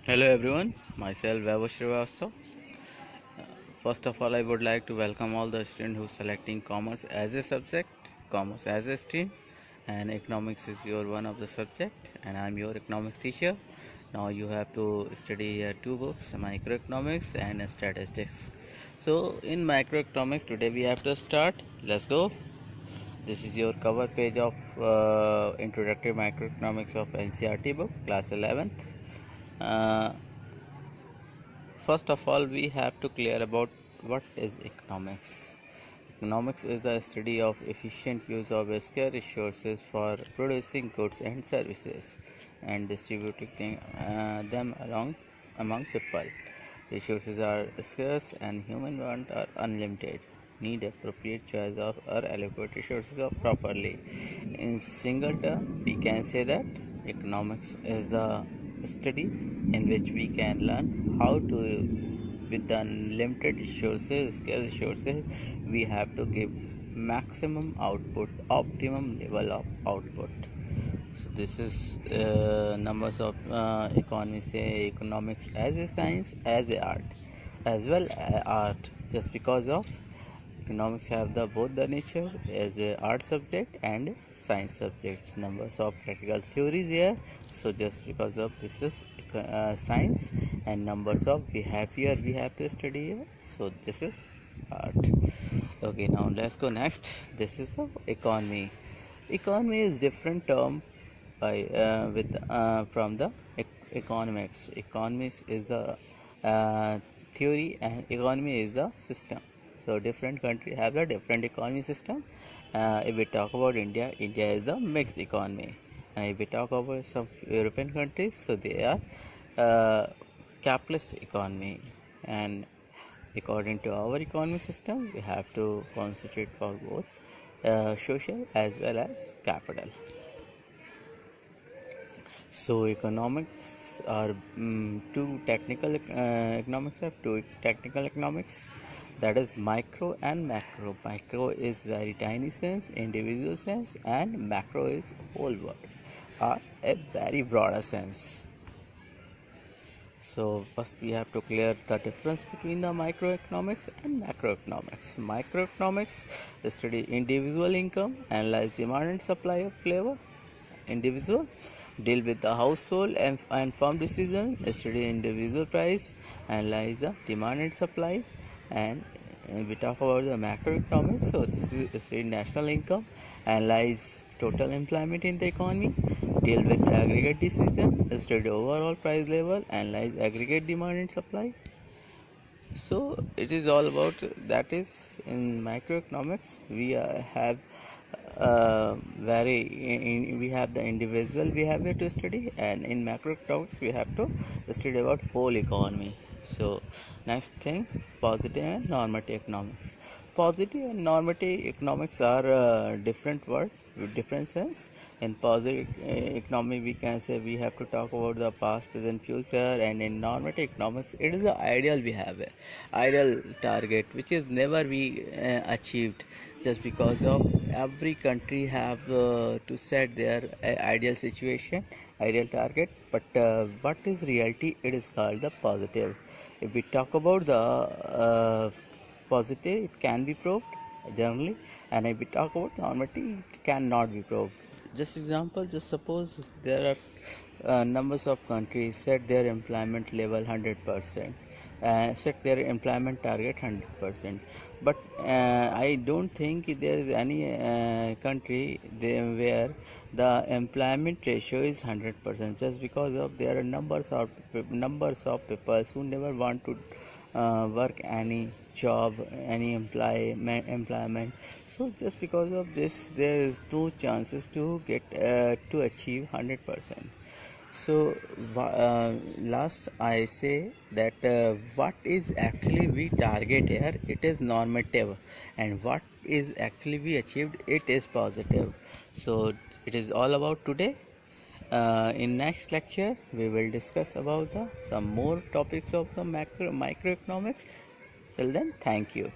Hello everyone, myself Vaibhav Srivastava. First of all, I would like to welcome all the students who are selecting commerce as a subject, commerce as a stream, and economics is your one of the subject, and I am your economics teacher. Now you have to study two books, microeconomics and statistics. So in microeconomics today we have to start. Let's go. This is your cover page of introductory microeconomics of NCERT book, class 11th. Uh, First of all, we have to clear about what is economics. Economics is the study of efficient use of scarce resources for producing goods and services and distributing them among people. Resources are scarce and human wants are unlimited. Need appropriate choice of or allocate resources properly. In single term, we can say that economics is the study in which we can learn how to, with the limited resources, scarce resources, we have to give maximum output, optimum level of output. So this is numbers of economy, say economics as a science, as a art, as well as art, just because of economics have the both the nature as a art subject and science subject. Numbers of practical theories here, so just because of this is science, and numbers of behavior we have to study here, so this is art. Okay, now let's go next. This is the economy. Economy is different term by with from the economics. Economics is the theory and economy is the system. So different countries have a different economy system. If we talk about India, India is a mixed economy, and if we talk about some European countries, so they are uh, capitalist economy. And according to our economic system, we have to concentrate for both social as well as capital. So economics are two technical economics have two technical economics, that is micro and macro. Micro is very tiny sense, individual sense, and macro is whole world, a very broader sense. So first we have to clear the difference between the microeconomics and macroeconomics. Microeconomics study individual income, analyze demand and supply of labor. Individual deal with the household and farm decision, study individual price, analyze the demand and supply. And we talk about the macroeconomics, so this is study national income, analyze total employment in the economy, deal with the aggregate decision, study overall price level, analyze aggregate demand and supply. So it is all about that. Is in microeconomics we have we have the individual behavior to study, and in macroeconomics we have to study about whole economy. So next thing, positive and normative economics. Positive and normative economics are different word with different sense. In positive economy we can say we have to talk about the past, present, future, and in normative economics it is the ideal we have, ideal target which is never be achieved, just because of every country have to set their ideal situation, ideal target. But what is reality, it is called the positive. If we talk about the positive, it can be proved generally, and if we talk about normative, it cannot be proved. Just example, just suppose there are numbers of countries set their employment level 100%, set their employment target 100%, but I don't think there is any country where the employment ratio is 100%, just because of there are numbers of people who never want to work any job, any employment. So just because of this there is no chances to get to achieve 100%. So last I say that what is actually we target here, it is normative, and what is actually we achieved, it is positive. So it is all about today. In next lecture we will discuss about some more topics of the microeconomics. Till then, thank you.